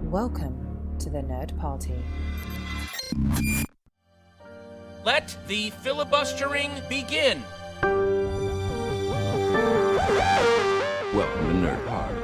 Welcome to the Nerd Party. Let the filibustering begin. Welcome to Nerd Party.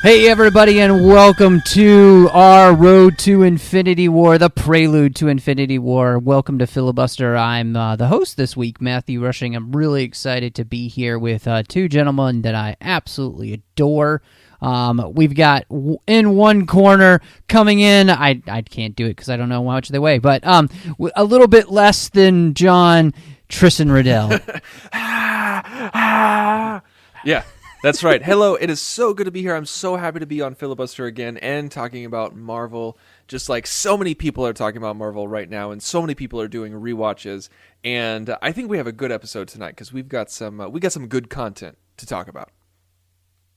Hey everybody, and welcome to our Road to Infinity War, the Prelude to Infinity War. Welcome to Filibuster. I'm the host this week, Matthew Rushing. I'm really excited to be here with two gentlemen that I absolutely adore. We've got in one corner coming in, I can't do it because I don't know how much they weigh, but a little bit less than John, Tristan Riddell. Yeah. That's right. Hello, it is so good to be here. I'm so happy to be on Filibuster again and talking about Marvel. Just like so many people are talking about Marvel right now, and so many people are doing rewatches. And I think we have a good episode tonight because we got some good content to talk about.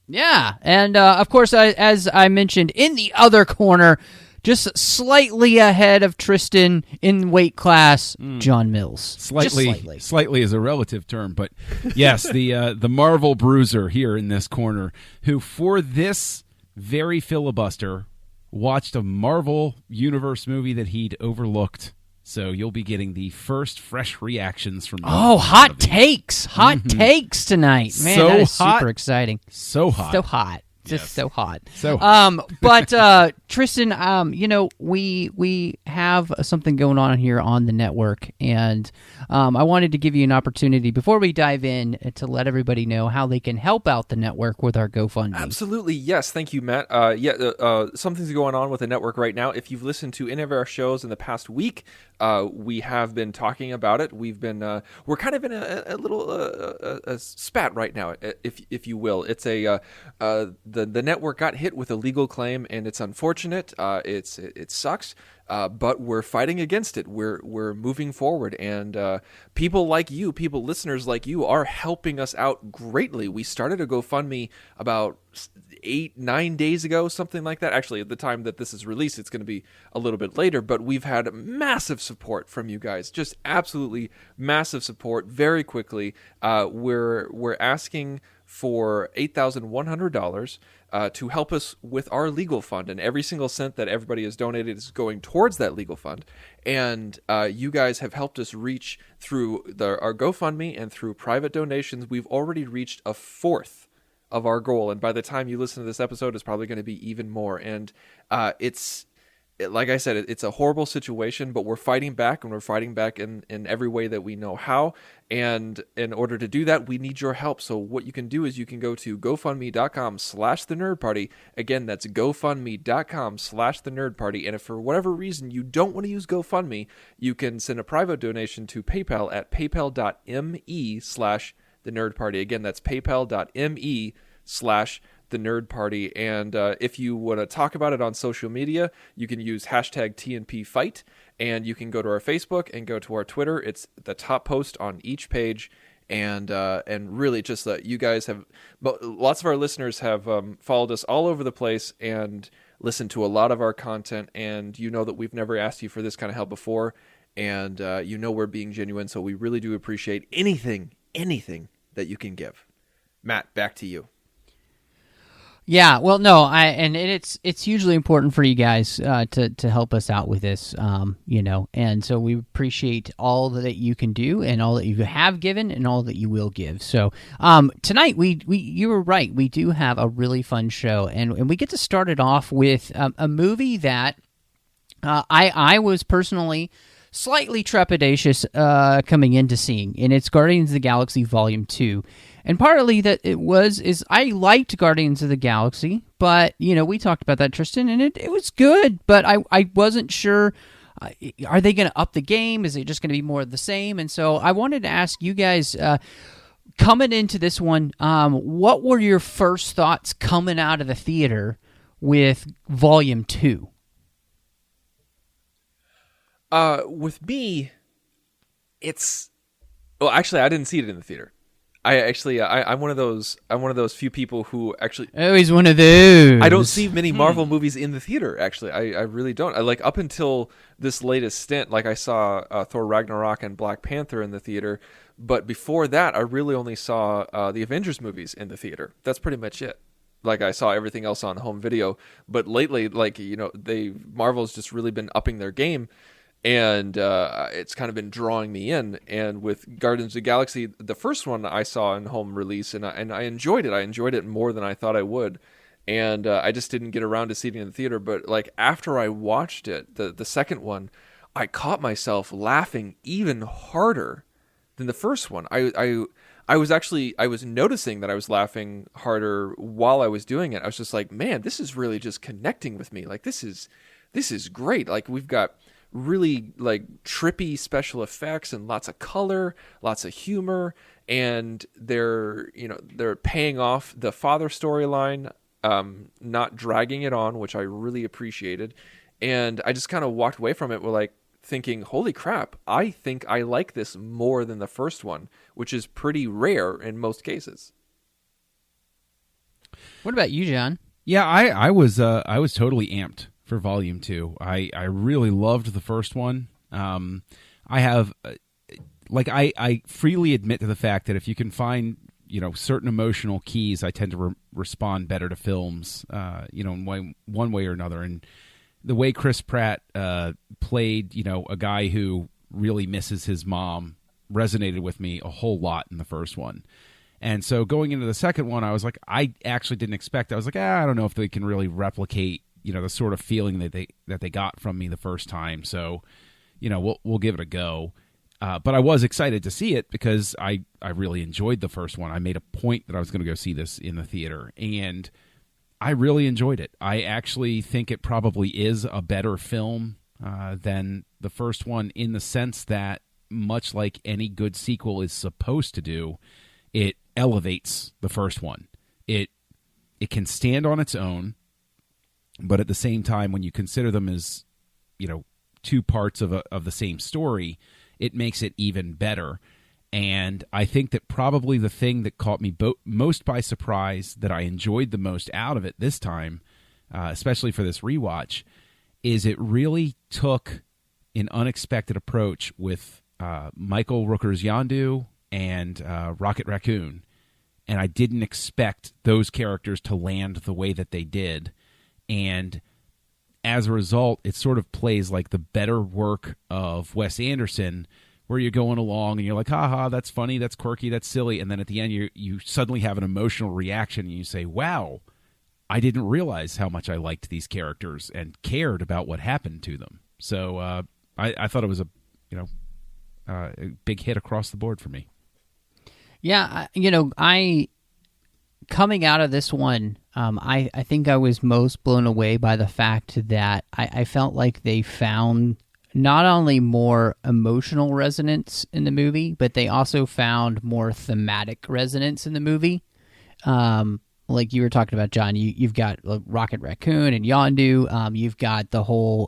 Yeah, and of course, as I mentioned, in the other corner, just slightly ahead of Tristan in weight class, John Mills. Slightly is a relative term, but yes, the Marvel bruiser here in this corner, who for this very filibuster watched a Marvel Universe movie that he'd overlooked. So you'll be getting the first fresh reactions from me. Oh, hot takes tonight, man! So that is hot. super exciting. So hot. Just so hot. So hot. But Tristan, we have something going on here on the network, and I wanted to give you an opportunity before we dive in to let everybody know how they can help out the network with our GoFundMe. Absolutely, yes. Thank you, Matt. Something's going on with the network right now. If you've listened to any of our shows in the past week, we have been talking about it. We've been we're kind of in a little a spat right now, if you will. It's the network got hit with a legal claim, and it's unfortunate. It sucks, but we're fighting against it. We're moving forward, and people like you, listeners like you, are helping us out greatly. We started a GoFundMe about 8-9 days ago, something like that. Actually, at the time that this is released, it's going to be a little bit later, but we've had massive support from you guys, just absolutely massive support very quickly. We're asking for $8,100 to help us with our legal fund, and every single cent that everybody has donated is going towards that legal fund. And you guys have helped us reach through our GoFundMe and through private donations. We've already reached a fourth of our goal, and by the time you listen to this episode, it's probably going to be even more. And like I said, it's a horrible situation, but we're fighting back, and we're fighting back in every way that we know how. And in order to do that, we need your help. So what you can do is you can go to GoFundMe.com/thenerdparty. Again, that's GoFundMe.com/thenerdparty. And if for whatever reason you don't want to use GoFundMe, you can send a private donation to PayPal at paypal.me/thenerdparty. Again, that's paypal.me/thenerdparty. And if you want to talk about it on social media, you can use hashtag TNPFight, and you can go to our Facebook and go to our Twitter. It's the top post on each page. And really just you guys have, lots of our listeners have followed us all over the place and listened to a lot of our content, and you know that we've never asked you for this kind of help before, and you know we're being genuine, so we really do appreciate anything that you can give. Matt, back to you. Yeah, well, no, it's hugely important for you guys to help us out with this, and so we appreciate all that you can do, and all that you have given, and all that you will give. So tonight, you were right, we do have a really fun show, and we get to start it off with a movie that I was personally slightly trepidatious coming into seeing, and it's Guardians of the Galaxy Volume 2. And partly that is I liked Guardians of the Galaxy, but, we talked about that, Tristan, and it was good, but I wasn't sure, are they going to up the game? Is it just going to be more of the same? And so I wanted to ask you guys, coming into this one, what were your first thoughts coming out of the theater with Volume 2? With me, well, actually, I didn't see it in the theater. I'm one of those few people who actually Always one of those. I don't see many Marvel movies in the theater. Actually, I really don't. I like up until this latest stint, like I saw Thor Ragnarok and Black Panther in the theater, but before that, I really only saw the Avengers movies in the theater. That's pretty much it. Like I saw everything else on home video, but lately, like Marvel's just really been upping their game. And it's kind of been drawing me in. And with Guardians of the Galaxy, the first one I saw in home release, and I enjoyed it. I enjoyed it more than I thought I would. And I just didn't get around to seeing it in the theater. But like after I watched it, the second one, I caught myself laughing even harder than the first one. I was noticing that I was laughing harder while I was doing it. I was just like, man, this is really just connecting with me. Like this is great. Like we've got really like trippy special effects and lots of color, lots of humor, and they're paying off the father storyline, not dragging it on, which I really appreciated. And I just kind of walked away from it with like thinking, holy crap, I think I like this more than the first one, which is pretty rare in most cases. What about you, John? Yeah, I was totally amped for Volume 2. I really loved the first one. I have, I freely admit to the fact that if you can find, certain emotional keys, I tend to respond better to films, in one way or another. And the way Chris Pratt played, a guy who really misses his mom resonated with me a whole lot in the first one. And so going into the second one, I was like, I actually didn't expect. I was like, I don't know if they can really replicate the sort of feeling that they got from me the first time. So, we'll give it a go. But I was excited to see it because I really enjoyed the first one. I made a point that I was going to go see this in the theater, and I really enjoyed it. I actually think it probably is a better film than the first one in the sense that, much like any good sequel is supposed to do, it elevates the first one. It can stand on its own. But at the same time, when you consider them as, two parts of the same story, it makes it even better. And I think that probably the thing that caught me most by surprise, that I enjoyed the most out of it this time, especially for this rewatch, is it really took an unexpected approach with Michael Rooker's Yondu and Rocket Raccoon. And I didn't expect those characters to land the way that they did. And as a result, it sort of plays like the better work of Wes Anderson, where you're going along and you're like, haha, that's funny, that's quirky, that's silly. And then at the end, you suddenly have an emotional reaction and you say, wow, I didn't realize how much I liked these characters and cared about what happened to them. So I thought it was a big hit across the board for me. Yeah, I coming out of this one, I think I was most blown away by the fact that I felt like they found not only more emotional resonance in the movie, but they also found more thematic resonance in the movie. Like you were talking about, John, you've got Rocket Raccoon and Yondu. You've got the whole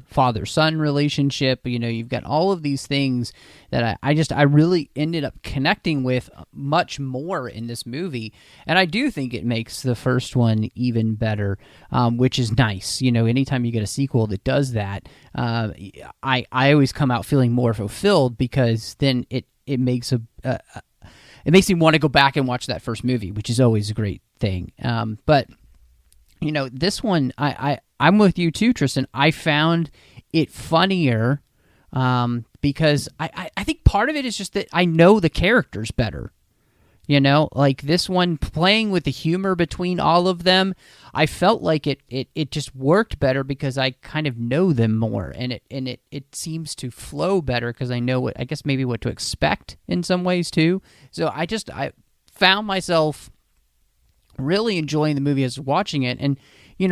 father-son relationship. You've got all of these things that I really ended up connecting with much more in this movie. And I do think it makes the first one even better, which is nice. Anytime you get a sequel that does that, I always come out feeling more fulfilled, because then it makes it makes me want to go back and watch that first movie, which is always a great thing. But this one, I'm with you too, Tristan. I found it funnier because I think part of it is just that I know the characters better. Like this one, playing with the humor between all of them, I felt like it just worked better because I kind of know them more, and it seems to flow better because I know what to expect in some ways too. So I found myself really enjoying the movie as watching it, and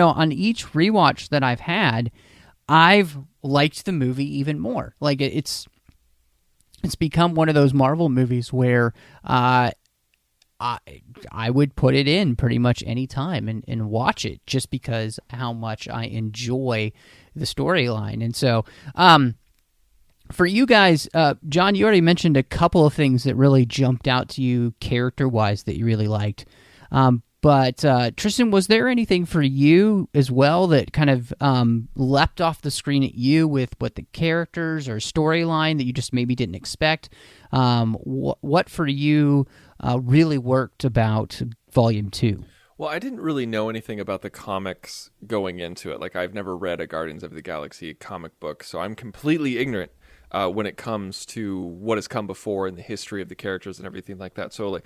on each rewatch that I've had, I've liked the movie even more. Like it's become one of those Marvel movies where I would put it in pretty much any time and watch it, just because how much I enjoy the storyline. And so For you guys, John, you already mentioned a couple of things that really jumped out to you character-wise that you really liked. But Tristan, was there anything for you as well that kind of leapt off the screen at you with what the characters or storyline that you just maybe didn't expect? What for you really worked about Volume 2? Well, I didn't really know anything about the comics going into it. Like, I've never read a Guardians of the Galaxy comic book, so I'm completely ignorant when it comes to what has come before in the history of the characters and everything like that. So, like,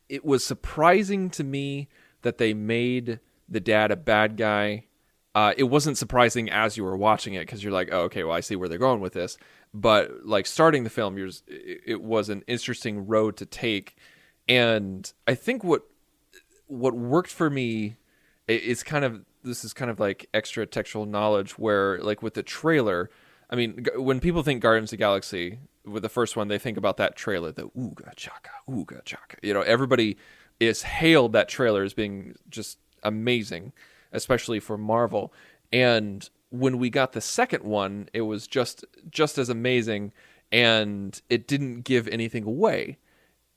it was surprising to me that they made the dad a bad guy. It wasn't surprising as you were watching it because you're like, oh, okay, well, I see where they're going with this. But, like, starting the film, it was an interesting road to take. And I think what worked for me is this is kind of like extra textual knowledge where, like, with the trailer, I mean, when people think Guardians of the Galaxy, with the first one, they think about that trailer, the ooga chaka, ooga chaka. You know, everybody is hailed that trailer as being just amazing, especially for Marvel. And when we got the second one, it was just as amazing, and it didn't give anything away.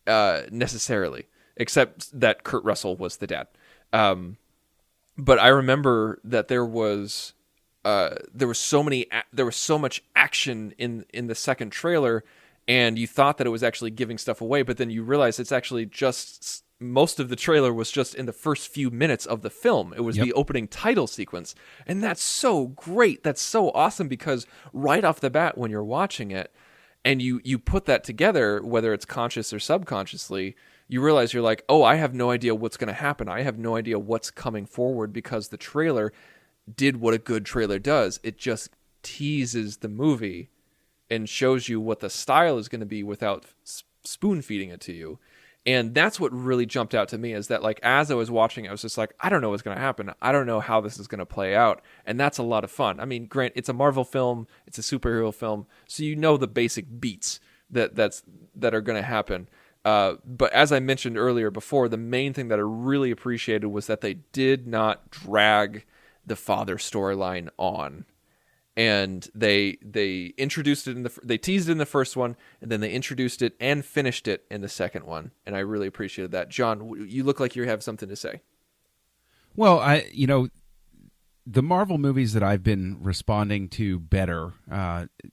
Necessarily, except that Kurt Russell was the dad. But I remember that there was so much action in the second trailer, and you thought that it was actually giving stuff away, but then you realize it's actually just most of the trailer was just in the first few minutes of the film. It was the opening title sequence, and that's so great. That's so awesome because right off the bat when you're watching it, and you put that together, whether it's conscious or subconsciously, you realize you're like, oh, I have no idea what's going to happen. I have no idea what's coming forward because the trailer did what a good trailer does. It just teases the movie and shows you what the style is going to be without spoon feeding it to you. And that's what really jumped out to me is that, like, as I was watching, I was just like, I don't know what's going to happen. I don't know how this is going to play out. And that's a lot of fun. I mean, Grant, it's a Marvel film. It's a superhero film. So you know the basic beats that are going to happen. But as I mentioned earlier before, the main thing that I really appreciated was that they did not drag the father storyline on. And they introduced it they teased it in the first one, and then they introduced it and finished it in the second one, and I really appreciated that. John, you look like you have something to say. Well, the Marvel movies that I've been responding to better,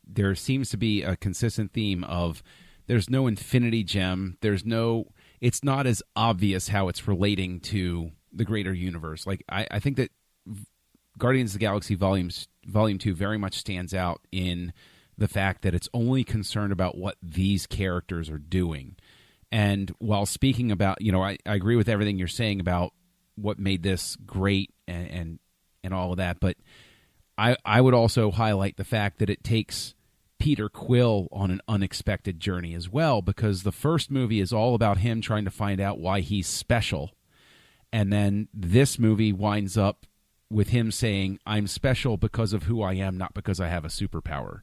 there seems to be a consistent theme of there's no infinity gem, it's not as obvious how it's relating to the greater universe. Like I think that Guardians of the Galaxy Volume 2 very much stands out in the fact that it's only concerned about what these characters are doing. And while speaking about, I agree with everything you're saying about what made this great and all of that, but I would also highlight the fact that it takes Peter Quill on an unexpected journey as well, because the first movie is all about him trying to find out why he's special. And then this movie winds up with him saying, I'm special because of who I am, not because I have a superpower,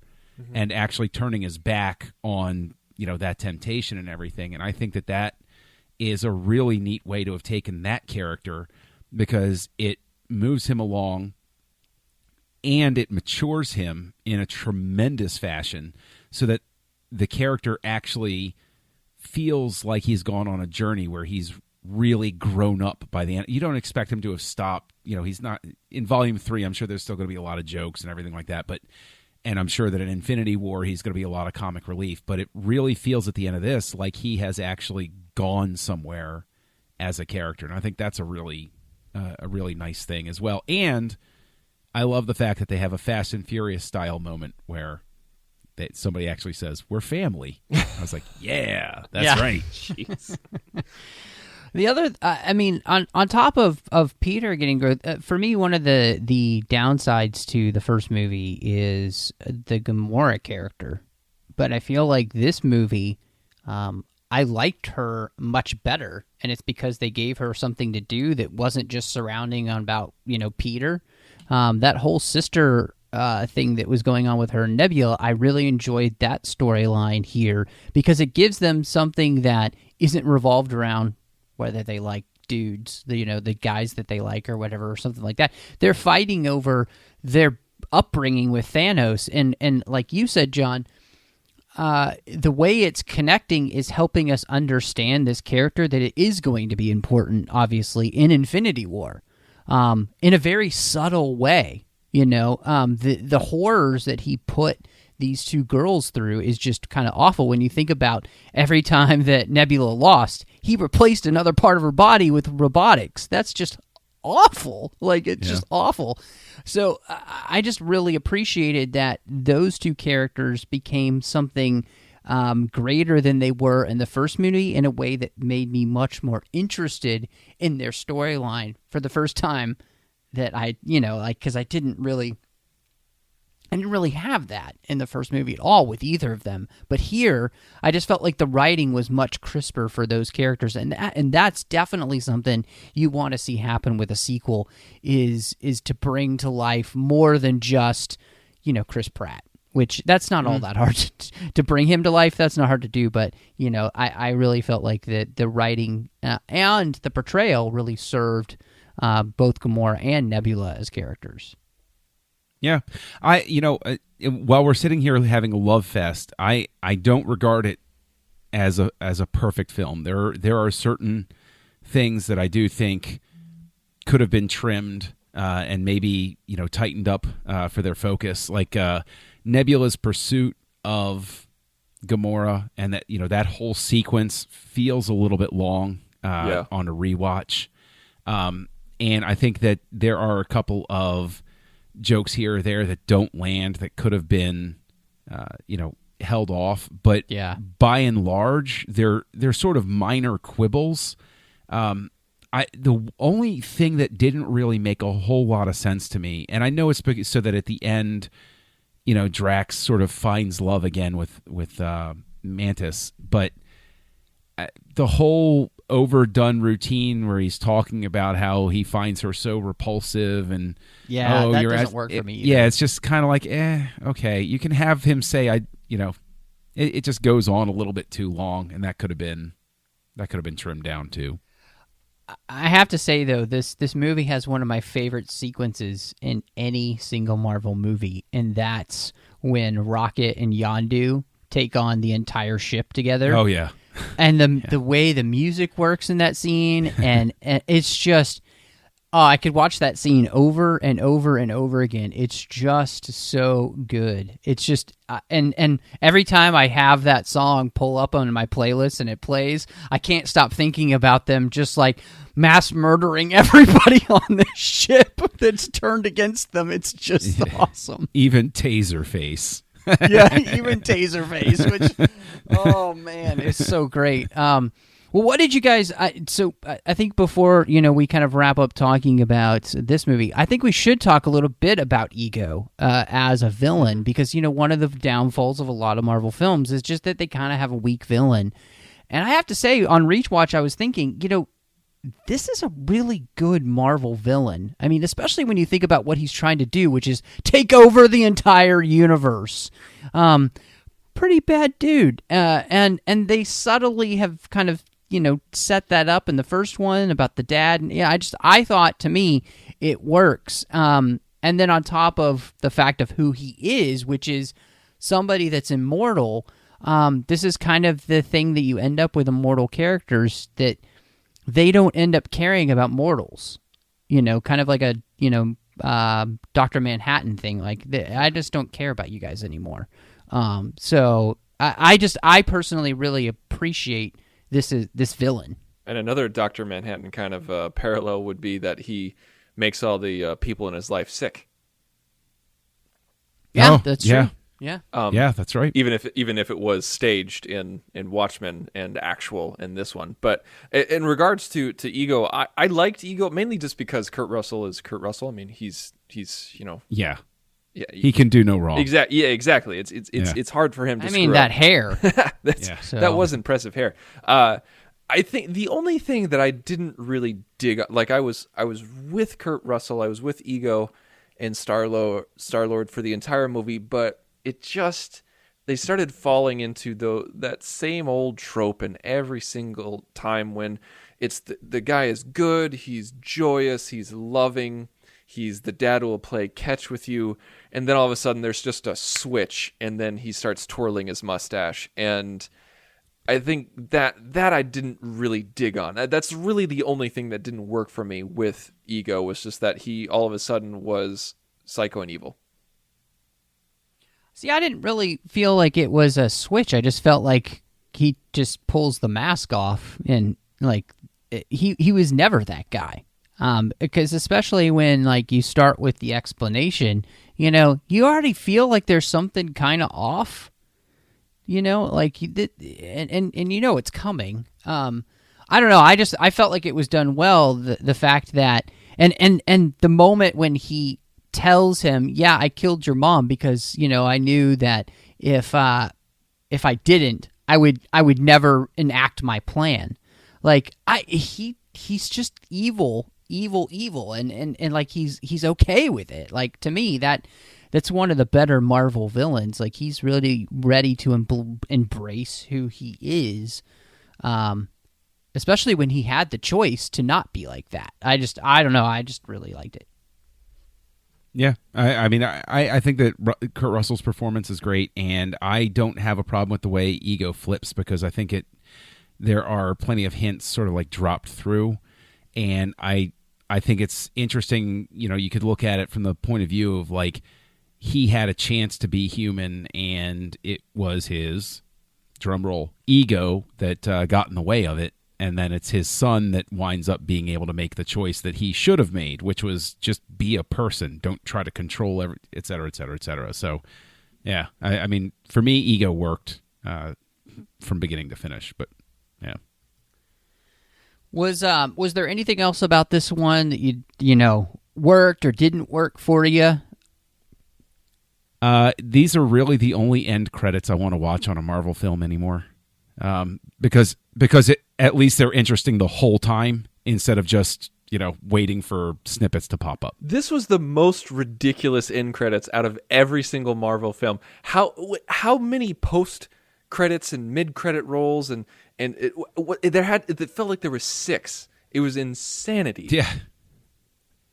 and actually turning his back on, that temptation and everything. And I think that is a really neat way to have taken that character, because it moves him along and it matures him in a tremendous fashion so that the character actually feels like he's gone on a journey where he's really grown up by the end. You don't expect him to have stopped. He's not in Volume 3. I'm sure there's still going to be a lot of jokes and everything like that. And I'm sure that in Infinity War, he's going to be a lot of comic relief. But it really feels at the end of this like he has actually gone somewhere as a character. And I think that's a really nice thing as well. And I love the fact that they have a Fast and Furious style moment where somebody actually says, "We're family." I was like, yeah, that's right. Jeez. The other, on top of Peter getting growth, for me, one of the downsides to the first movie is the Gamora character. But I feel like this movie, I liked her much better, and it's because they gave her something to do that wasn't just surrounding on about, Peter. That whole sister thing that was going on with her and Nebula, I really enjoyed that storyline here because it gives them something that isn't revolved around whether they like dudes, the guys that they like or whatever, or something like that. They're fighting over their upbringing with Thanos, and like you said, John, the way it's connecting is helping us understand this character, that it is going to be important, obviously, in Infinity War, in a very subtle way. The horrors that he put these two girls through is just kind of awful when you think about every time that Nebula lost, he replaced another part of her body with robotics. That's just awful. Like, it's just awful. So I just really appreciated that those two characters became something greater than they were in the first movie, in a way that made me much more interested in their storyline for the first time that because I didn't really have that in the first movie at all with either of them. But here, I just felt like the writing was much crisper for those characters, and that's definitely something you want to see happen with a sequel, is to bring to life more than just, Chris Pratt, which that's not all that hard to bring him to life. That's not hard to do, but, I really felt like the writing and the portrayal really served both Gamora and Nebula as characters. Yeah, while we're sitting here having a love fest, I don't regard it as a perfect film. There are certain things that I do think could have been trimmed and maybe tightened up for their focus, like Nebula's pursuit of Gamora, and that whole sequence feels a little bit long on a rewatch, and I think that there are a couple of jokes here or there that don't land, that could have been, held off. But by and large, they're sort of minor quibbles. The only thing that didn't really make a whole lot of sense to me, and I know it's so that at the end, Drax sort of finds love again with Mantis, but the whole overdone routine where he's talking about how he finds her so repulsive, and that doesn't work for me either. Yeah, it's just kind of like, okay. You can have him say, it just goes on a little bit too long, and that could have been trimmed down too. I have to say, though, this movie has one of my favorite sequences in any single Marvel movie, and that's when Rocket and Yondu take on the entire ship together. Oh yeah. And the way the music works in that scene, and it's just, I could watch that scene over and over and over again. It's just so good. It's just, and every time I have that song pull up on my playlist and it plays, I can't stop thinking about them just like mass murdering everybody on this ship that's turned against them. It's just awesome. Even Taserface. Yeah, even Taserface, which, oh man, it's so great. Well, what did you guys? I think before we kind of wrap up talking about this movie, I think we should talk a little bit about Ego as a villain, because one of the downfalls of a lot of Marvel films is just that they kind of have a weak villain. And I have to say, on Rewatch, I was thinking, this is a really good Marvel villain. I mean, especially when you think about what he's trying to do, which is take over the entire universe. Pretty bad dude. And they subtly have kind of, set that up in the first one about the dad. And I thought, to me, it works. And then on top of the fact of who he is, which is somebody that's immortal, this is kind of the thing that you end up with immortal characters, that they don't end up caring about mortals, kind of like a, Dr. Manhattan thing. Like, I just don't care about you guys anymore. So I personally really appreciate this villain. And another Dr. Manhattan kind of parallel would be that he makes all the people in his life sick. Yeah, that's true. Yeah. Yeah, that's right. Even if it was staged in Watchmen and actual in this one. But in regards to Ego, I liked Ego mainly just because Kurt Russell is Kurt Russell. I mean, he's Yeah, he can do no wrong. Exactly. Yeah, exactly. It's hard for him to. I mean, that hair. That was impressive hair. I think the only thing that I didn't really dig, like I was with Kurt Russell, I was with Ego and Star-Lord for the entire movie, but it just, they started falling into that same old trope, and every single time when it's the guy is good, he's joyous, he's loving, He's the dad who will play catch with you, and then all of a sudden there's just a switch, and then he starts twirling his mustache. And I think that I didn't really dig on. That's really the only thing that didn't work for me with Ego, was just that he all of a sudden was psycho and evil. See, I didn't really feel like it was a switch. I just felt like he just pulls the mask off, and like he was never that guy. Because especially when like you start with the explanation, you know, you already feel like there's something kind of off, you know, like and you know it's coming. I don't know. I felt like it was done well. The fact that and the moment when he tells him, yeah, I killed your mom because, you know, I knew that if I didn't, I would never enact my plan. Like he's just evil, and like he's okay with it. Like, to me, that's one of the better Marvel villains. Like, he's really ready to embrace who he is, especially when he had the choice to not be like that. I don't know. I just really liked it. Yeah, I mean, I think that Kurt Russell's performance is great, and I don't have a problem with the way Ego flips, because I think there are plenty of hints sort of like dropped through, and I think it's interesting. You know, you could look at it from the point of view of like he had a chance to be human, and it was his drumroll ego that got in the way of it. And then it's his son that winds up being able to make the choice that he should have made, which was just be a person. Don't try to control et cetera, et cetera, et cetera. So, yeah, I mean, for me, Ego worked from beginning to finish. But, yeah. Was there anything else about this one that you know worked or didn't work for you? These are really the only end credits I want to watch on a Marvel film anymore. Because at least they're interesting the whole time instead of just, you know, waiting for snippets to pop up. This was the most ridiculous end credits out of every single Marvel film. How many post credits and mid credit rolls and it felt like there was 6. It was insanity. Yeah.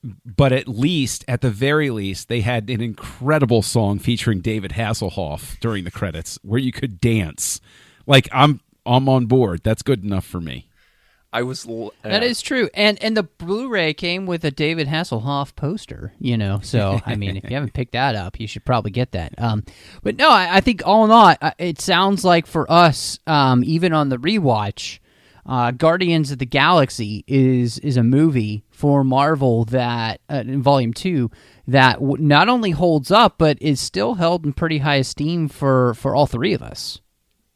But at the very least, they had an incredible song featuring David Hasselhoff during the credits where you could dance. Like, I'm on board. That's good enough for me. That is true. And the Blu-ray came with a David Hasselhoff poster, you know. So, I mean, if you haven't picked that up, you should probably get that. But no, I think all in all, it sounds like for us, even on the rewatch, Guardians of the Galaxy is a movie for Marvel that, in Volume 2, that not only holds up, but is still held in pretty high esteem for all three of us.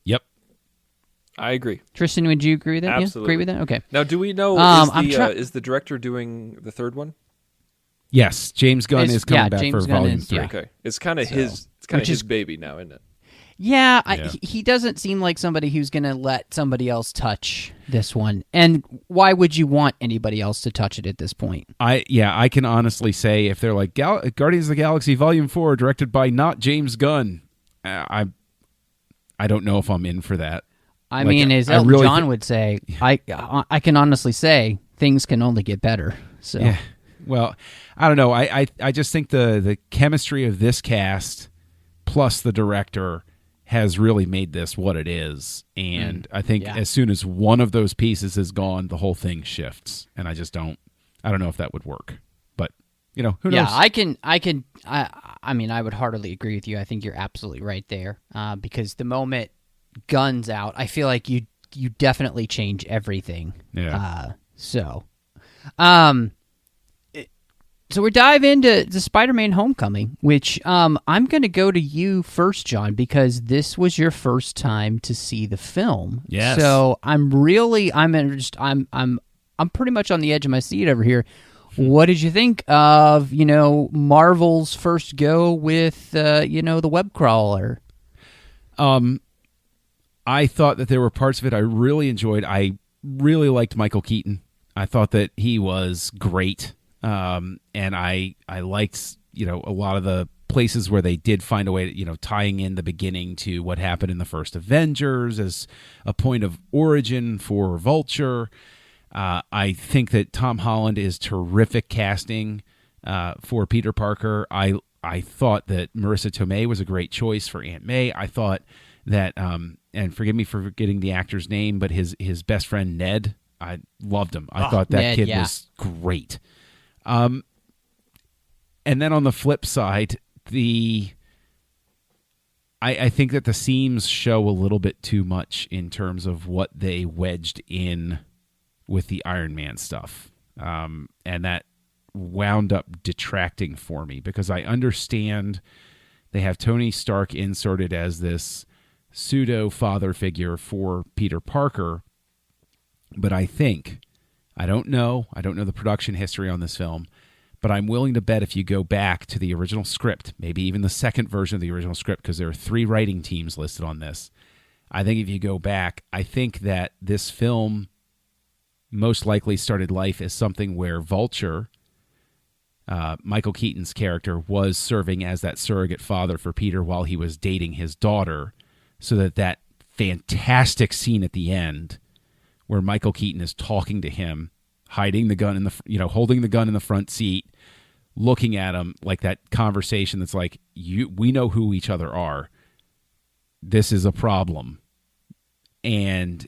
Yep. I agree. Tristan, would you agree with that? Absolutely. Yeah? Agree with that? Okay. Now, do we know, is the director doing the third one? Yes, James Gunn is coming back for Volume 3. Yeah. Okay. It's kind of his baby now, isn't it? Yeah, he doesn't seem like somebody who's going to let somebody else touch this one. And why would you want anybody else to touch it at this point? I can honestly say if they're like Guardians of the Galaxy Volume 4 directed by not James Gunn, I don't know if I'm in for that. I mean, as Elton John would say, I can honestly say things can only get better. So, yeah. Well, I don't know. I just think the chemistry of this cast plus the director has really made this what it is. And I think as soon as one of those pieces is gone, the whole thing shifts. And I don't know if that would work. But, you know, who knows? Yeah, I mean, I would heartily agree with you. I think you're absolutely right there. Because the moment Gunn's out, I feel like you definitely change everything. Yeah. So we dive into the Spider-Man Homecoming, which I'm going to go to you first, John, because this was your first time to see the film. Yes. So I'm pretty much on the edge of my seat over here. What did you think of, Marvel's first go with, the web crawler? I thought that there were parts of it I really enjoyed. I really liked Michael Keaton. I thought that he was great. And I liked, a lot of the places where they did find a way to, tying in the beginning to what happened in the first Avengers as a point of origin for Vulture. I think that Tom Holland is terrific casting. for Peter Parker. I thought that Marissa Tomei was a great choice for Aunt May. I thought that, and forgive me for forgetting the actor's name, but his best friend Ned, I loved him. I thought that Ned, kid yeah. was great. And then on the flip side, I think that the seams show a little bit too much in terms of what they wedged in with the Iron Man stuff. And that wound up detracting for me because I understand they have Tony Stark inserted as this pseudo father figure for Peter Parker, but I don't know the production history on this film, but I'm willing to bet if you go back to the original script, maybe even the second version of the original script, because there are 3 writing teams listed on this, I think if you go back, I think that this film most likely started life as something where Vulture, Michael Keaton's character, was serving as that surrogate father for Peter while he was dating his daughter, so that fantastic scene at the end where Michael Keaton is talking to him, hiding the gun holding the gun in the front seat, looking at him, like that conversation that's like, we know who each other are. This is a problem. And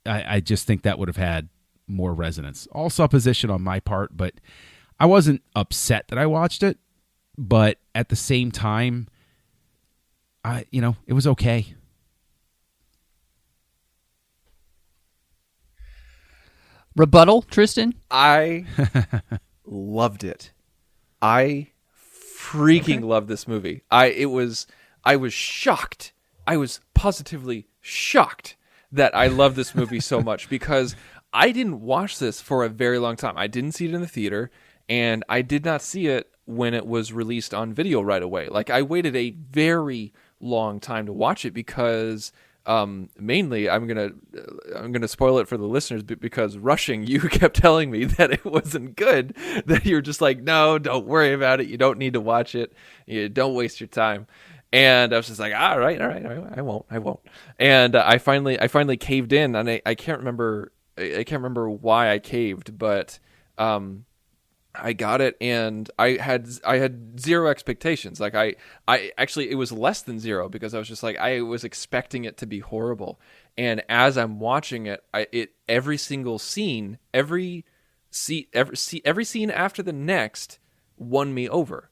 I just think that would have had more resonance. All supposition on my part, but I wasn't upset that I watched it, but at the same time, it was okay. Rebuttal, Tristan? I loved it. I freaking loved this movie. I was shocked. I was positively shocked that I loved this movie so much because I didn't watch this for a very long time. I didn't see it in the theater, and I did not see it when it was released on video right away. Like, I waited a very long time to watch it because mainly I'm gonna spoil it for the listeners because Rushing, you kept telling me that it wasn't good, that you're just like, no, don't worry about it, you don't need to watch it, you don't waste your time. And I was just like, all right, I won't. And I finally caved in, and I can't remember why I caved, but I got it, and I had zero expectations. Like I actually, it was less than zero because I was just like, I was expecting it to be horrible. And as I'm watching it, every single scene, every scene after the next won me over.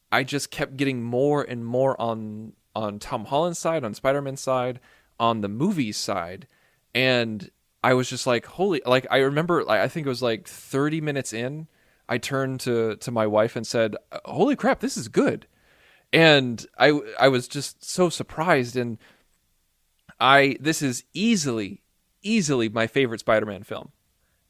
I just kept getting more and more on Tom Holland's side, on Spider-Man's side, on the movie's side, and I was just like, holy! Like, I remember, I think it was like 30 minutes in, I turned to my wife and said, holy crap, this is good. And I was just so surprised. And this is easily my favorite Spider-Man film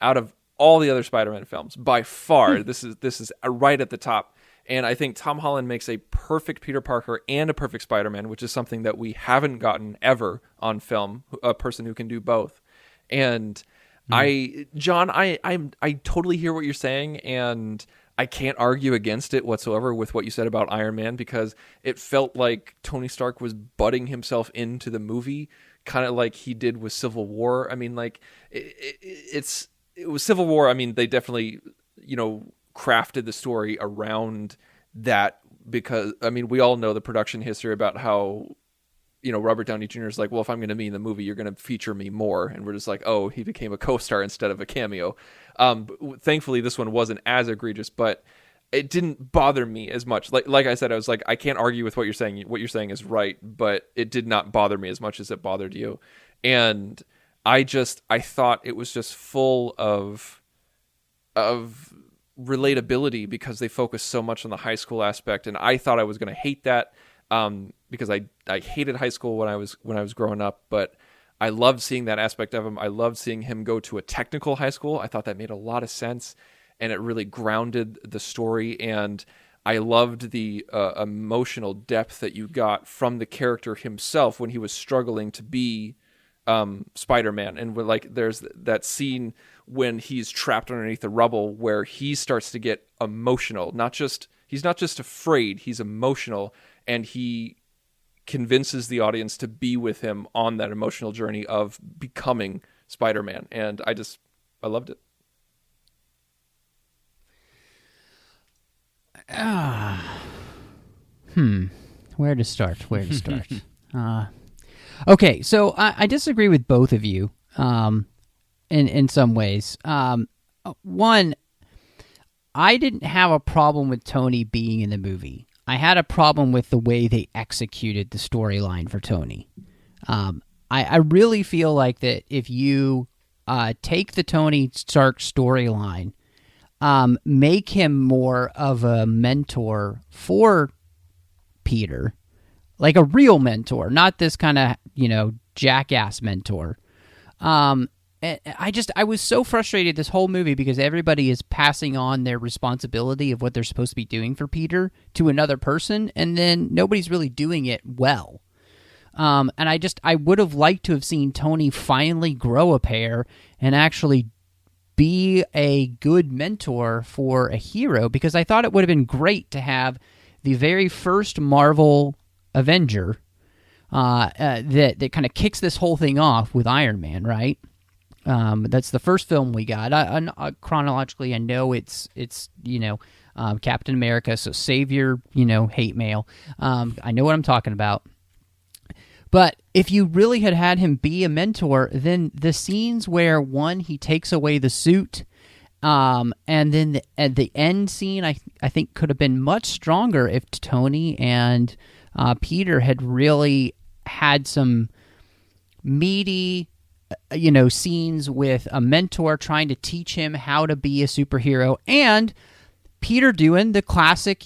out of all the other Spider-Man films by far. This is right at the top. And I think Tom Holland makes a perfect Peter Parker and a perfect Spider-Man, which is something that we haven't gotten ever on film, a person who can do both. And John, I totally hear what you're saying, and I can't argue against it whatsoever with what you said about Iron Man, because it felt like Tony Stark was butting himself into the movie, kind of like he did with Civil War. I mean, like it was Civil War. I mean, they definitely, crafted the story around that, because I mean, we all know the production history about how, Robert Downey Jr. is like, well, if I'm going to be in the movie, you're going to feature me more. And we're just like, oh, he became a co-star instead of a cameo. Thankfully, this one wasn't as egregious, but it didn't bother me as much. Like I said, I was like, I can't argue with what you're saying. What you're saying is right, but it did not bother me as much as it bothered you. And I thought it was just full of relatability because they focused so much on the high school aspect. And I thought I was going to hate that. Because I hated high school when I was growing up, but I loved seeing that aspect of him. I loved seeing him go to a technical high school. I thought that made a lot of sense, and it really grounded the story. And I loved the emotional depth that you got from the character himself when he was struggling to be Spider-Man. And there's that scene when he's trapped underneath the rubble where he starts to get emotional. He's not just afraid, he's emotional. And he convinces the audience to be with him on that emotional journey of becoming Spider-Man. And I loved it. Where to start? Okay, so I disagree with both of you in some ways. One, I didn't have a problem with Tony being in the movie. I had a problem with the way they executed the storyline for Tony. I really feel like that if you take the Tony Stark storyline, make him more of a mentor for Peter, like a real mentor, not this kind of, jackass mentor. I was so frustrated this whole movie because everybody is passing on their responsibility of what they're supposed to be doing for Peter to another person, and then nobody's really doing it well. And I would have liked to have seen Tony finally grow a pair and actually be a good mentor for a hero, because I thought it would have been great to have the very first Marvel Avenger that kind of kicks this whole thing off with Iron Man, right? That's the first film we got. Chronologically, I know it's Captain America, so save your hate mail. I know what I'm talking about. But if you really had him be a mentor, then the scenes where, one, he takes away the suit, and then at the end scene, I think could have been much stronger if Tony and Peter had really had some meaty, scenes with a mentor trying to teach him how to be a superhero, and Peter doing the classic,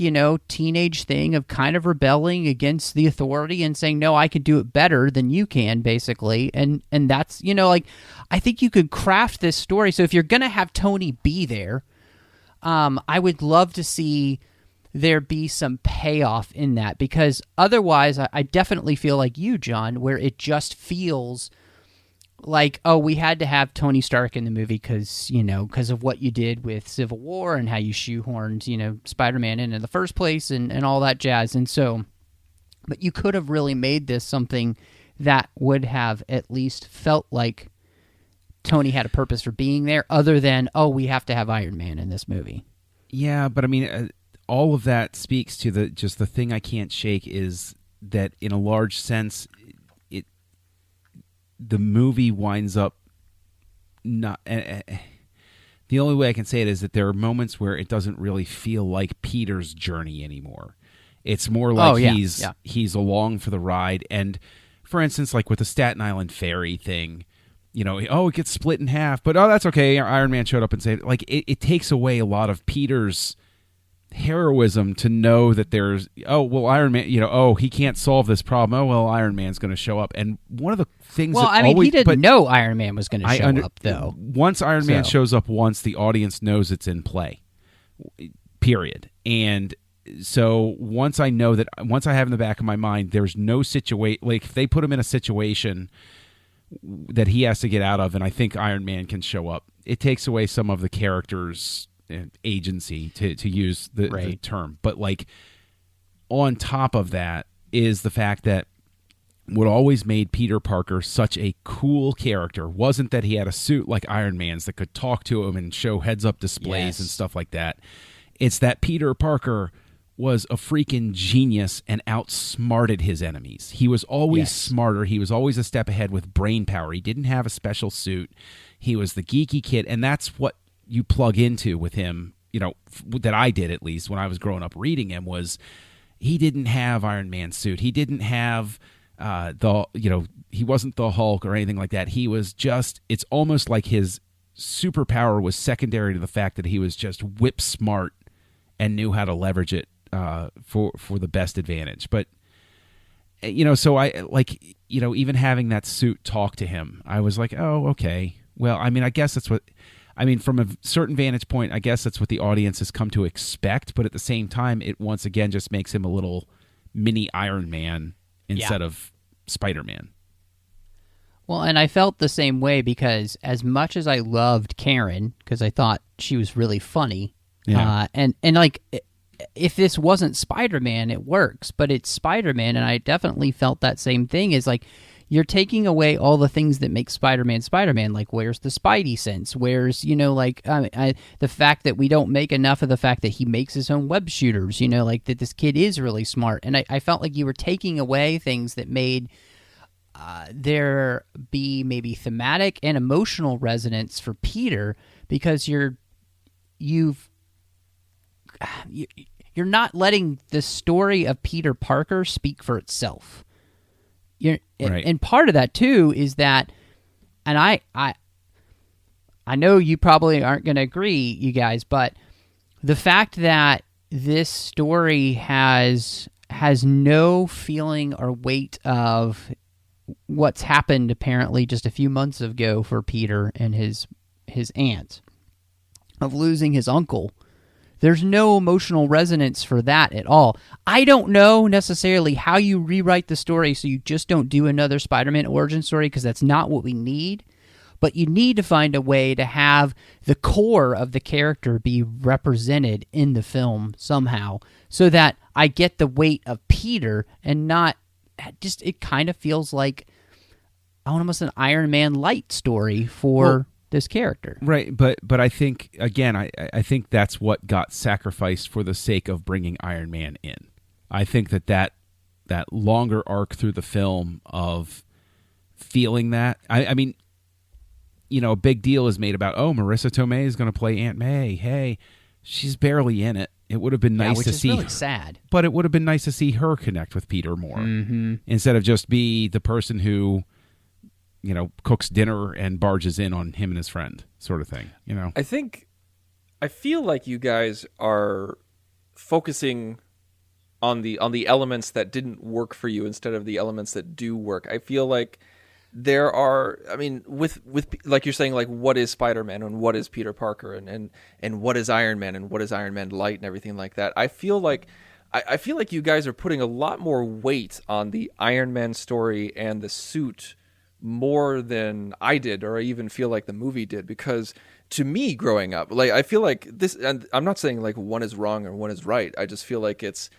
teenage thing of kind of rebelling against the authority and saying, no, I can do it better than you can, basically. And that's, I think you could craft this story. So if you're going to have Tony be there, I would love to see there be some payoff in that, because otherwise I definitely feel like you, John, where it just feels like, oh, we had to have Tony Stark in the movie because of what you did with Civil War and how you shoehorned, Spider-Man in the first place and all that jazz. And so, but you could have really made this something that would have at least felt like Tony had a purpose for being there, other than, oh, we have to have Iron Man in this movie. Yeah, but I mean, all of that speaks to the thing I can't shake is that in a large sense, the movie winds up not. The only way I can say it is that there are moments where it doesn't really feel like Peter's journey anymore. It's more like he's along for the ride. And for instance, like with the Staten Island ferry thing, it gets split in half, but that's okay. Iron Man showed up and saved it. Like it takes away a lot of Peter's heroism to know that there's Iron Man, he can't solve this problem. Iron Man's going to show up. And one of the things he didn't know Iron Man was going to show up, though. Once Iron Man shows up once, the audience knows it's in play, period. And so once I have in the back of my mind, there's no situation, like if they put him in a situation that he has to get out of, and I think Iron Man can show up, it takes away some of the character's agency, to use the term. But like on top of that is the fact that what always made Peter Parker such a cool character wasn't that he had a suit like Iron Man's that could talk to him and show heads-up displays and stuff like that. It's that Peter Parker was a freaking genius and outsmarted his enemies. He was always smarter. He was always a step ahead with brain power. He didn't have a special suit. He was the geeky kid, and that's what you plug into with him, that I did at least when I was growing up reading him, was he didn't have Iron Man's suit. He didn't have he wasn't the Hulk or anything like that. He was just, it's almost like his superpower was secondary to the fact that he was just whip smart and knew how to leverage it for the best advantage. But, so I even having that suit talk to him, I was like, oh, okay. Well, I mean, I guess that's what, from a certain vantage point, I guess that's what the audience has come to expect. But at the same time, it once again just makes him a little mini Iron Man instead of Spider-Man. Well, and I felt the same way because as much as I loved Karen, because I thought she was really funny, and like, if this wasn't Spider-Man, it works, but it's Spider-Man, and I definitely felt that same thing, is like, you're taking away all the things that make Spider-Man Spider-Man. Like, where's the Spidey sense? Where's, the fact that we don't make enough of the fact that he makes his own web shooters, like that this kid is really smart. And I felt like you were taking away things that made there be maybe thematic and emotional resonance for Peter, because you're not letting the story of Peter Parker speak for itself. Right. And part of that too is that, and I know you probably aren't going to agree, you guys, but the fact that this story has no feeling or weight of what's happened apparently just a few months ago for Peter and his aunt, of losing his uncle. There's no emotional resonance for that at all. I don't know necessarily how you rewrite the story so you just don't do another Spider-Man origin story, because that's not what we need. But you need to find a way to have the core of the character be represented in the film somehow, so that I get the weight of Peter and not just, it kind of feels like almost an Iron Man light story for this character. Right, but I think, again, I think that's what got sacrificed for the sake of bringing Iron Man in. I think that longer arc through the film of feeling that, I mean, a big deal is made about, Marissa Tomei is going to play Aunt May. Hey, she's barely in it. It would have been nice to see, really sad. But it would have been nice to see her connect with Peter more, instead of just be the person who, cooks dinner and barges in on him and his friend, sort of thing. I feel like you guys are focusing on the elements that didn't work for you instead of the elements that do work. I feel like there are, with like you're saying, like, what is Spider-Man and what is Peter Parker and what is Iron Man and what is Iron Man Light and everything like that. I feel like you guys are putting a lot more weight on the Iron Man story and the suit more than I did, or I even feel like the movie did, because to me, growing up, like, I feel like this, and I'm not saying like one is wrong or one is right. I just feel like it's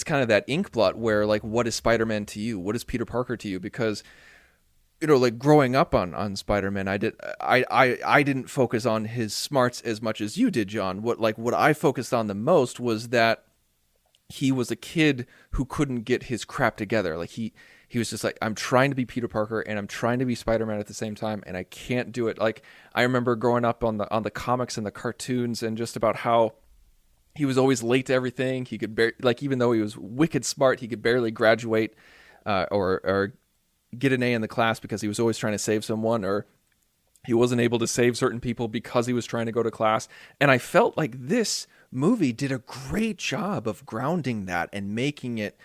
kind of that ink blot where, like, what is Spider-Man to you? What is Peter Parker to you? Because, like, growing up on Spider-Man, I didn't focus on his smarts as much as you did, John. What I focused on the most was that he was a kid who couldn't get his crap together. Like, he was just like, I'm trying to be Peter Parker and I'm trying to be Spider-Man at the same time, and I can't do it. Like, I remember growing up on the comics and the cartoons, and just about how he was always late to everything. He could even though he was wicked smart, he could barely graduate or get an A in the class because he was always trying to save someone, or he wasn't able to save certain people because he was trying to go to class. And I felt like this movie did a great job of grounding that and making it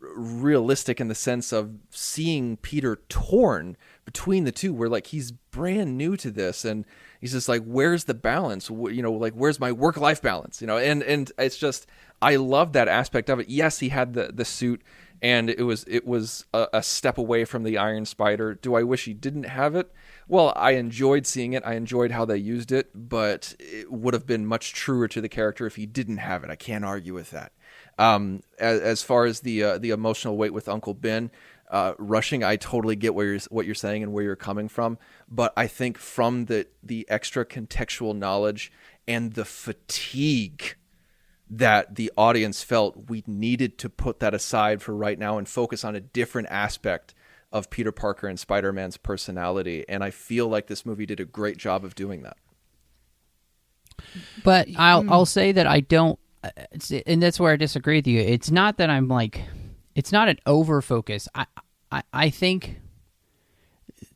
realistic, in the sense of seeing Peter torn between the two, where, like, he's brand new to this and he's just like, where's the balance? Like, where's my work-life balance? And it's just, I love that aspect of it. Yes, he had the suit, and it was a step away from the Iron Spider. Do I wish he didn't have it? Well, I enjoyed seeing it. I enjoyed how they used it, but it would have been much truer to the character if he didn't have it. I can't argue with that. As far as the emotional weight with Uncle Ben rushing, I totally get what you're saying and where you're coming from. But I think from the extra contextual knowledge and the fatigue that the audience felt, we needed to put that aside for right now and focus on a different aspect of Peter Parker and Spider-Man's personality. And I feel like this movie did a great job of doing that. But I'll say that I don't, and that's where I disagree with you. It's not that I'm like, it's not an over focus. I think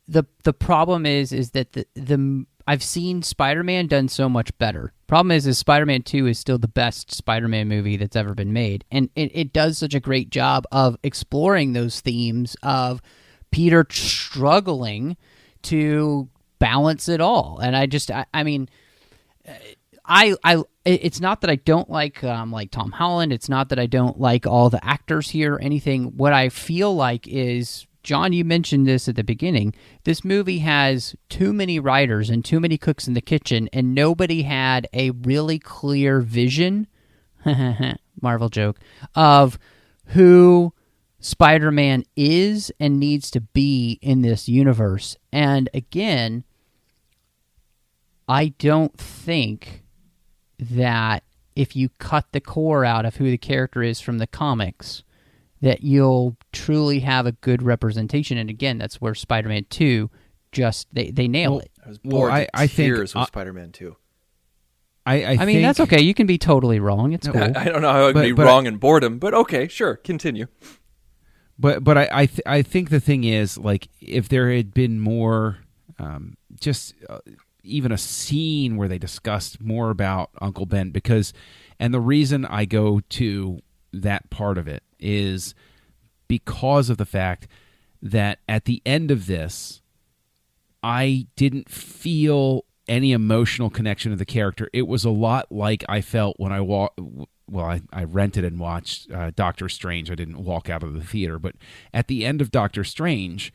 the problem is that the I've seen Spider-Man done so much better. Problem is Spider-Man 2 is still the best Spider-Man movie that's ever been made, and it does such a great job of exploring those themes of Peter struggling to balance it all. And I mean, it's not that I don't like Tom Holland. It's not that I don't like all the actors here or anything. What I feel like is, John, you mentioned this at the beginning, this movie has too many writers and too many cooks in the kitchen, and nobody had a really clear vision, Marvel joke, of who Spider-Man is and needs to be in this universe. And again, I don't think that if you cut the core out of who the character is from the comics, that you'll truly have a good representation. And again, that's where Spider-Man 2 just they nail it. I was bored to I think tears with Spider-Man 2. I mean, think, that's okay. You can be totally wrong. It's cool. I don't know how I could be wrong in boredom, but okay, sure, continue. But I think the thing is, like, if there had been more, even a scene where they discussed more about Uncle Ben, and the reason I go to that part of it is because of the fact that at the end of this, I didn't feel any emotional connection to the character. It was a lot like I felt when I rented and watched Doctor Strange. I didn't walk out of the theater, but at the end of Doctor Strange,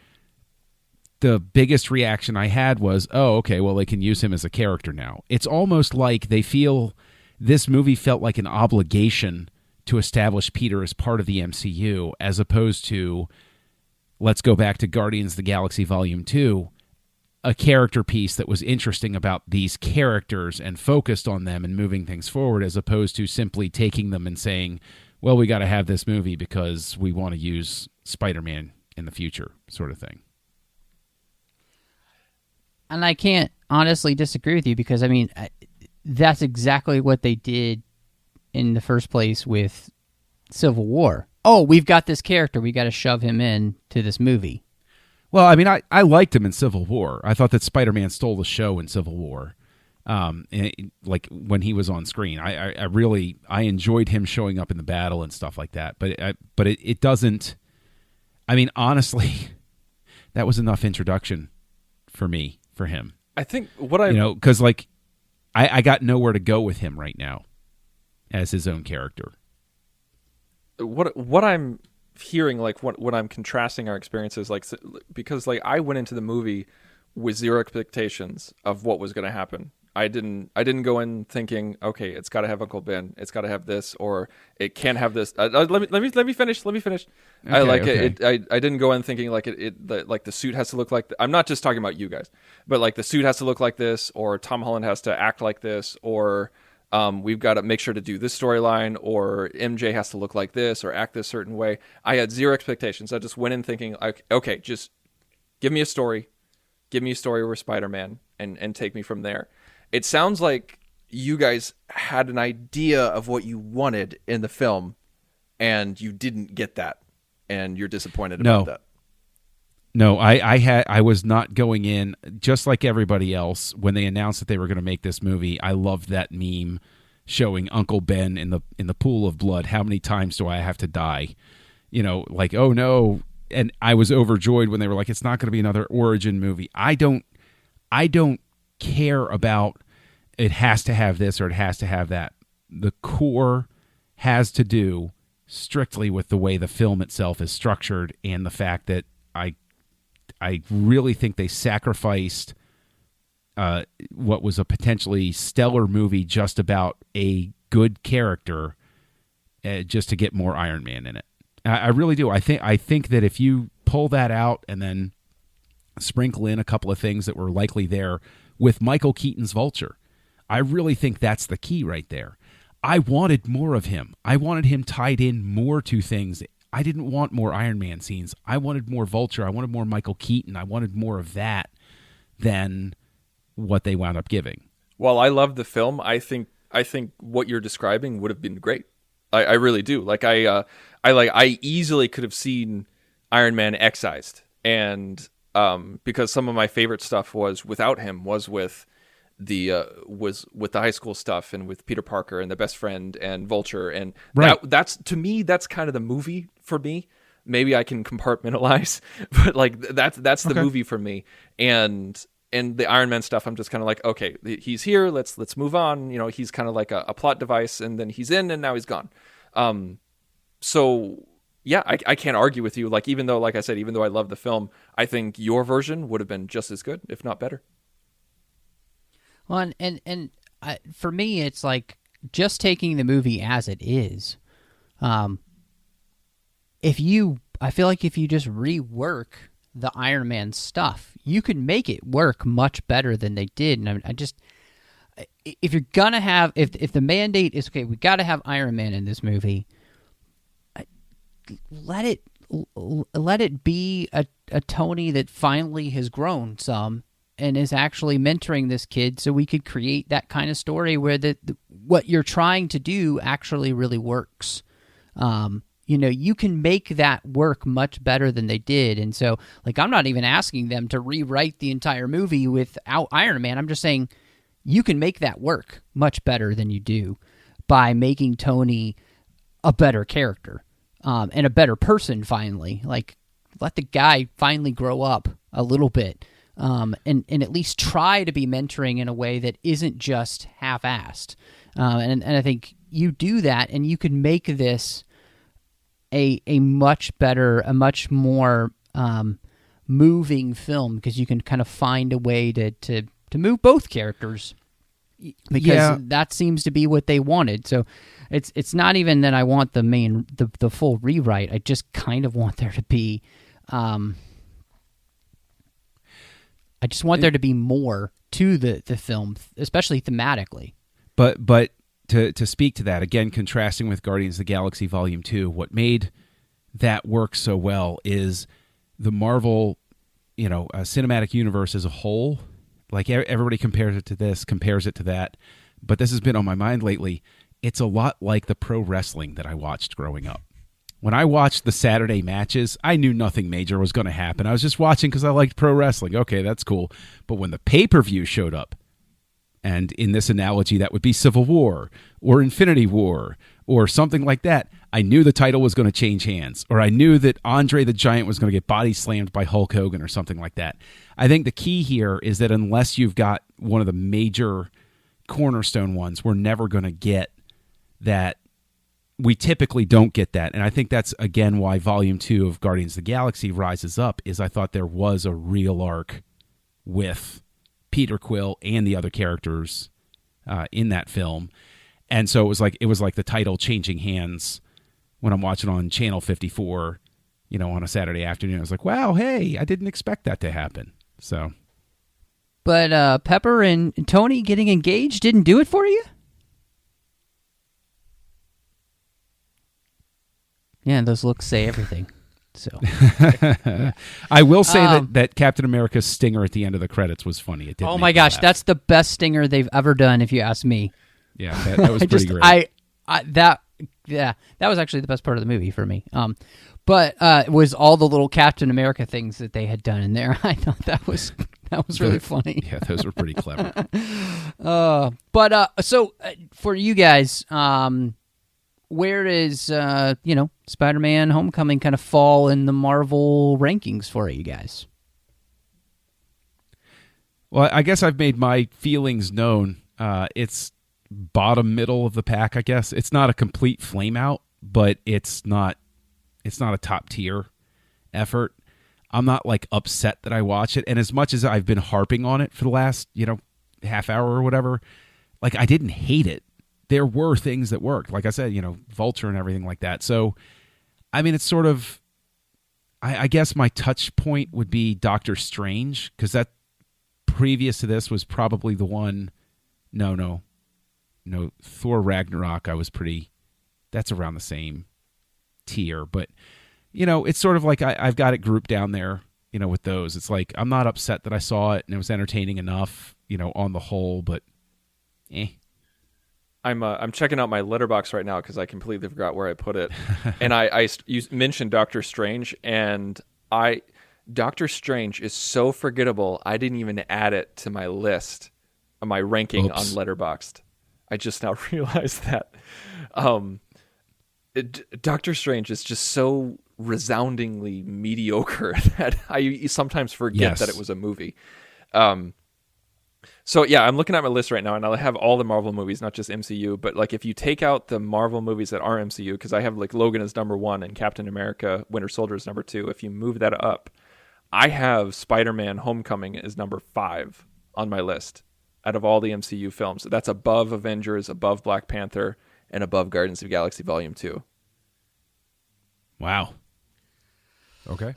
the biggest reaction I had was, oh, okay, well, they can use him as a character now. It's almost like they feel this movie felt like an obligation to establish Peter as part of the MCU, as opposed to, let's go back to Guardians of the Galaxy Volume 2, a character piece that was interesting about these characters and focused on them and moving things forward, as opposed to simply taking them and saying, well, we got to have this movie because we want to use Spider-Man in the future, sort of thing. And I can't honestly disagree with you, because, I mean, that's exactly what they did in the first place with Civil War. Oh, we've got this character. We got to shove him in to this movie. Well, I mean, I liked him in Civil War. I thought that Spider-Man stole the show in Civil War, like when he was on screen. I really enjoyed him showing up in the battle and stuff like that. But it doesn't. I mean, honestly, that was enough introduction for me, for him. I think because like I got nowhere to go with him right now as his own character. What I'm hearing, like when I'm contrasting our experiences, like, because like I went into the movie with zero expectations of what was going to happen. I didn't go in thinking, okay, it's got to have Uncle Ben, it's got to have this, or it can't have this. Let me finish. Okay, I didn't go in thinking like like the suit has to look like. I'm not just talking about you guys, but like the suit has to look like this, or Tom Holland has to act like this, or we've got to make sure to do this storyline, or MJ has to look like this or act this certain way. I had zero expectations. I just went in thinking, like, okay, just give me a story where Spider-Man, and take me from there. It sounds like you guys had an idea of what you wanted in the film, and you didn't get that, and you're disappointed about that. No, I was not going in, just like everybody else. When they announced that they were going to make this movie, I loved that meme showing Uncle Ben in the pool of blood. How many times do I have to die? Like, oh no. And I was overjoyed when they were like, it's not going to be another origin movie. I don't care about it has to have this or it has to have that. The core has to do strictly with the way the film itself is structured, and the fact that I really think they sacrificed what was a potentially stellar movie just about a good character just to get more Iron Man in it. I really do. I think that if you pull that out and then sprinkle in a couple of things that were likely there with Michael Keaton's Vulture, I really think that's the key right there. I wanted more of him. I wanted him tied in more to things. I didn't want more Iron Man scenes. I wanted more Vulture. I wanted more Michael Keaton. I wanted more of that than what they wound up giving. While I love the film, I think what you're describing would have been great. I really do. Like I easily could have seen Iron Man excised, and because some of my favorite stuff was without him, was with the high school stuff and with Peter Parker and the best friend and Vulture, and right. That's to me, that's kind of the movie for me. Maybe I can compartmentalize, but like that's the movie for me. And the Iron Man stuff, I'm just kind of like, okay, he's here, let's move on. He's kind of like a plot device, and then he's in, and now he's gone. So yeah, I can't argue with you. Like, even though I love the film, I think your version would have been just as good, if not better. Well, and for me, it's like just taking the movie as it is. If you I feel like if you just rework the Iron Man stuff, you could make it work much better than they did. And I just, if you're gonna have, if the mandate is okay, we got to have Iron Man in this movie. Let it be a Tony that finally has grown some and is actually mentoring this kid, so we could create that kind of story where what you're trying to do actually really works. You can make that work much better than they did. And so, like, I'm not even asking them to rewrite the entire movie without Iron Man. I'm just saying you can make that work much better than you do by making Tony a better character and a better person finally. Like, let the guy finally grow up a little bit and at least try to be mentoring in a way that isn't just half-assed. And I think you do that, and you can make this a much better, a much more moving film, because you can kind of find a way to move both characters, because that seems to be what they wanted. So it's not even that I want the full rewrite. I just kind of want there to be I just want there to be more to the film, especially thematically. But to speak to that, again, contrasting with Guardians of the Galaxy Volume 2, what made that work so well is the Marvel, cinematic universe as a whole. Like, everybody compares it to this, compares it to that, but this has been on my mind lately. It's a lot like the pro wrestling that I watched growing up. When I watched the Saturday matches, I knew nothing major was going to happen. I was just watching because I liked pro wrestling. Okay, that's cool. But when the pay-per-view showed up, and in this analogy, that would be Civil War or Infinity War or something like that, I knew the title was going to change hands, or I knew that Andre the Giant was going to get body slammed by Hulk Hogan or something like that. I think the key here is that unless you've got one of the major cornerstone ones, we're never going to get that. We typically don't get that. And I think that's, again, why Volume 2 of Guardians of the Galaxy rises up, is I thought there was a real arc with Peter Quill and the other characters in that film. And so it was like the title changing hands when I'm watching on Channel 54, on a Saturday afternoon. I was like, wow, hey, I didn't expect that to happen. So, but Pepper and Tony getting engaged didn't do it for you? Yeah, those looks say everything. So I will say that Captain America's stinger at the end of the credits was funny. It did. Oh my gosh, that's the best stinger they've ever done, if you ask me. Yeah, that was pretty great. That was actually the best part of the movie for me. But it was all the little Captain America things that they had done in there. I thought that was really funny. Yeah, those were pretty clever. So for you guys, where does Spider-Man: Homecoming kind of fall in the Marvel rankings for you guys? Well, I guess I've made my feelings known. It's bottom middle of the pack, I guess. It's not a complete flame out, but it's not a top tier effort. I'm not like upset that I watch it, and as much as I've been harping on it for the last half hour or whatever, like, I didn't hate it. There were things that worked, like I said, Vulture and everything like that. So, I mean, it's sort of, I guess my touch point would be Doctor Strange, because that previous to this was probably the one. No, Thor Ragnarok. That's around the same tier, but it's sort of like I've got it grouped down there, with those. It's like I'm not upset that I saw it and it was entertaining enough, on the whole, but I'm checking out my letterbox right now because I completely forgot where I put it, and you mentioned Doctor Strange, and Doctor Strange is so forgettable. I didn't even add it to my list, my ranking on Letterboxd. I just now realized that. Doctor Strange is just so resoundingly mediocre that I sometimes forget that it was a movie. So yeah, I'm looking at my list right now, and I have all the Marvel movies, not just MCU. But like, if you take out the Marvel movies that are MCU, because I have like Logan as number 1 and Captain America: Winter Soldier is number 2. If you move that up, I have Spider-Man: Homecoming as number 5 on my list out of all the MCU films. That's above Avengers, above Black Panther, and above Guardians of the Galaxy Volume 2. Wow. Okay.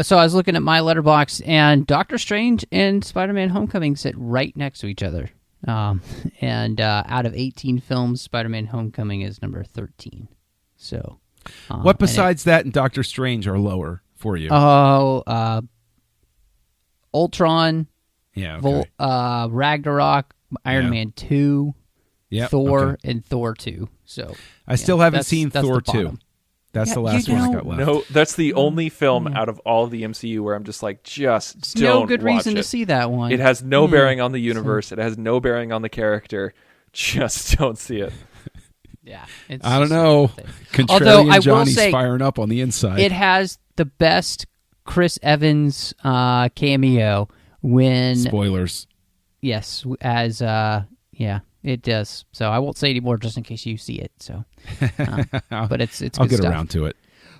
So I was looking at my letterbox, and Doctor Strange and Spider-Man: Homecoming sit right next to each other. And out of 18 films, Spider-Man: Homecoming is number 13. So, what besides that and Doctor Strange are lower for you? Ultron, yeah, okay. Ragnarok, Iron Man 2, Thor, okay. and Thor 2. So I still haven't seen that's Thor the 2. bottom. That's the last one I got left. No, that's the only film out of all of the MCU where I'm just like, just There's don't no good watch reason it. to see that one. It has no bearing on the universe. It has no bearing on the character. Just don't see it. Yeah, I don't know. Although I Contrarian will Johnny's say, firing up on the inside. it has the best Chris Evans cameo when Spoilers. yes, as yeah, it does. So I won't say anymore just in case you see it. So, but it's I'll good get stuff. around to it.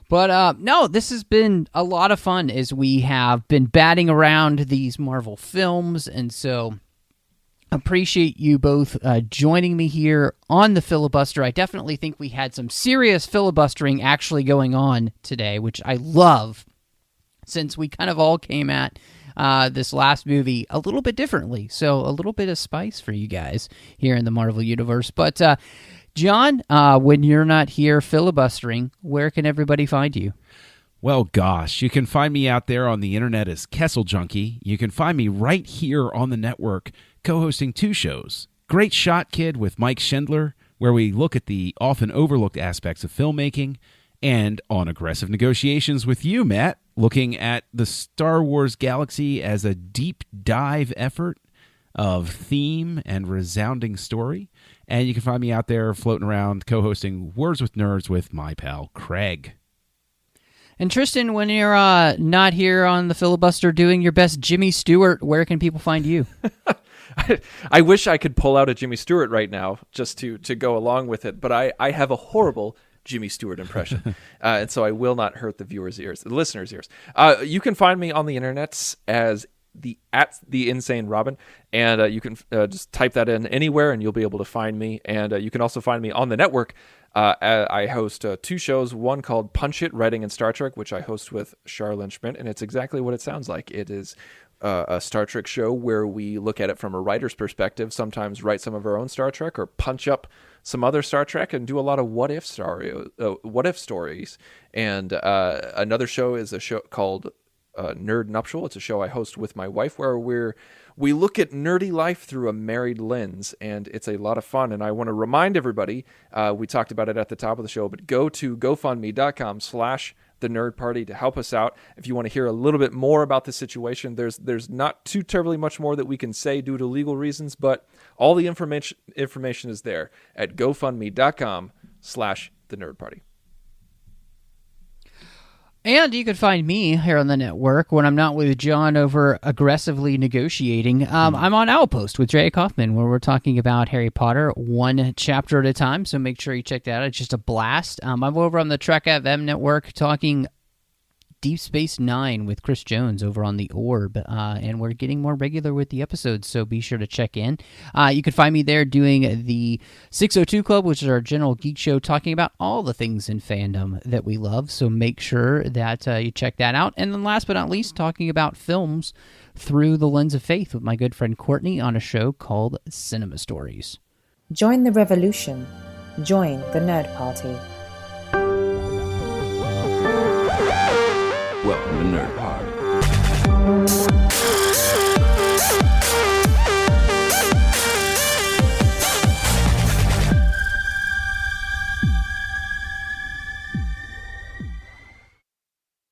But no, this has been a lot of fun as we have been batting around these Marvel films, and so appreciate you both joining me here on the filibuster. I definitely think we had some serious filibustering actually going on today, which I love, since we kind of all came at this last movie a little bit differently. So a little bit of spice for you guys here in the Marvel Universe. But John, when you're not here filibustering, where can everybody find you? Well, gosh, you can find me out there on the internet as Kessel Junkie. You can find me right here on the network co-hosting 2 shows. Great Shot, Kid with Mike Schindler, where we look at the often overlooked aspects of filmmaking, and on Aggressive Negotiations with you, Matt, looking at the Star Wars galaxy as a deep dive effort of theme and resounding story. And you can find me out there floating around co-hosting Words with Nerds with my pal Craig. And Tristan, when you're not here on the filibuster doing your best Jimmy Stewart, where can people find you? I wish I could pull out a Jimmy Stewart right now just to go along with it, but I have a horrible Jimmy Stewart impression, and so I will not hurt the listeners' ears. You can find me on the internet as the Insane Robin, and you can just type that in anywhere, and you'll be able to find me. And you can also find me on the network. I host 2 shows, one called Punch It, Writing in Star Trek, which I host with Charlene Schmidt, and it's exactly what it sounds like. It is a Star Trek show where we look at it from a writer's perspective, sometimes write some of our own Star Trek or punch up some other Star Trek and do a lot of what if stories. And another show is a show called Nerd Nuptial. It's a show I host with my wife where we look at nerdy life through a married lens, and it's a lot of fun. And I want to remind everybody, we talked about it at the top of the show, but go to GoFundMe.com/The Nerd Party to help us out. If you want to hear a little bit more about the situation, there's not too terribly much more that we can say due to legal reasons, but all the information is there at GoFundMe.com/The Nerd Party. And you can find me here on the network when I'm not with John over aggressively negotiating. I'm on Outpost with Dre Kaufman, where we're talking about Harry Potter one chapter at a time, so make sure you check that out. It's just a blast. I'm over on the Trek FM network talking Deep Space Nine with Chris Jones over on the Orb, and we're getting more regular with the episodes, so be sure to check in. You can find me there doing the 602 Club, which is our general geek show, talking about all the things in fandom that we love, so make sure that you check that out. And then last but not least, talking about films through the lens of faith with my good friend Courtney on a show called Cinema Stories. Join the revolution. Join the Nerd Party. Welcome to Nerd Party.